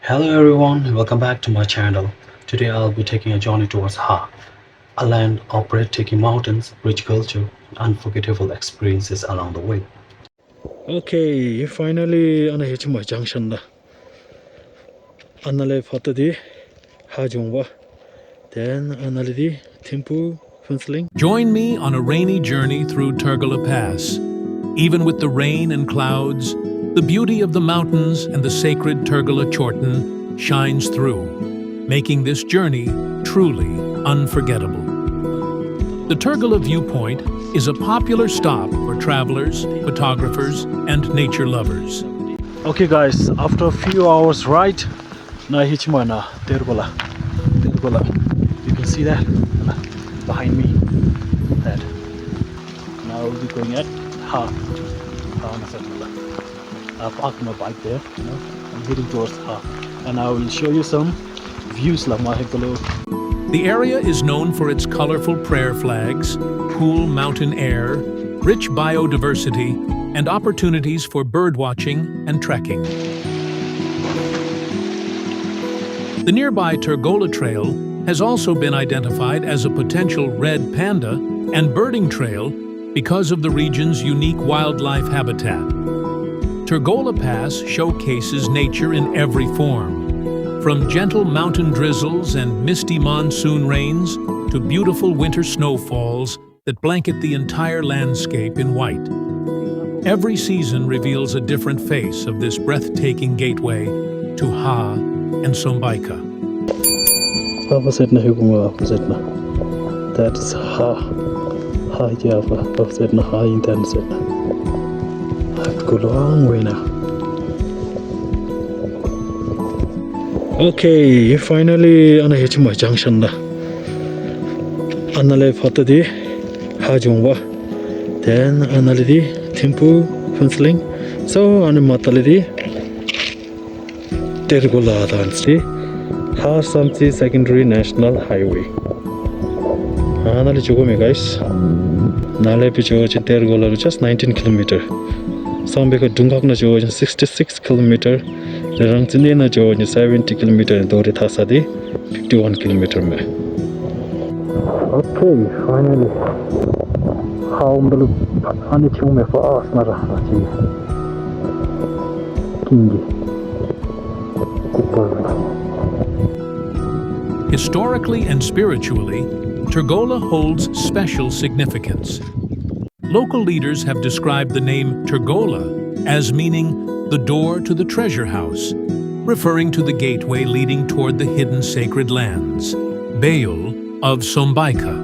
Hello everyone, welcome back to my channel. Today I'll be taking a journey towards Ha, a land of breathtaking mountains, rich culture, and unforgettable experiences along the way. Okay, finally on a hitchma junction da. Anale fatadi hajungwa. Then analidi Timpu Funseling. Join me on a rainy journey through Tergola Pass. Even with the rain and clouds, the beauty of the mountains and the sacred Tergola Chorten shines through, making this journey truly unforgettable. The Tergola viewpoint is a popular stop for travelers, photographers, and nature lovers. Okay guys, after a few hours ride, na hitchma na Tergola. Tergola. You can see that behind me. That. Now we'll be going at Ha. Ha Nasatula. I parked my bike there, I'm heading towards Ha. And I will show you some views like my below. The area is known for its colorful prayer flags, cool mountain air, rich biodiversity, and opportunities for birdwatching and trekking. The nearby Tergola Trail has also been identified as a potential red panda and birding trail because of the region's unique wildlife habitat. Tergola Pass showcases nature in every form, from gentle mountain drizzles and misty monsoon rains to beautiful winter snowfalls that blanket the entire landscape in white. Every season reveals a different face of this breathtaking gateway to Ha and Sombaika. Opposite na hugunga opposite na. That's Ha. Ha Java. Opposite na Ha intense na. I've got a long way now. Okay, finally on a hitchma junction da. Anale fatadi hajungwa. Then analidi Timpu Funseling. So on a matalidi Tergola Dansi. Ha Samsi Secondary National Highway. Anali Chugome guys. Nale Picho Tergola just 19 km. Sambeka Dungak na jo 66 km. Rangchinde na jo 70 km and Dori Thasadi 51 km me. Okay, finally. How many ani chume for us na rachi. Kingi. Historically and spiritually, Tergola holds special significance. Local leaders have described the name Tergola as meaning the door to the treasure house, referring to the gateway leading toward the hidden sacred lands, Baal of Sombaika.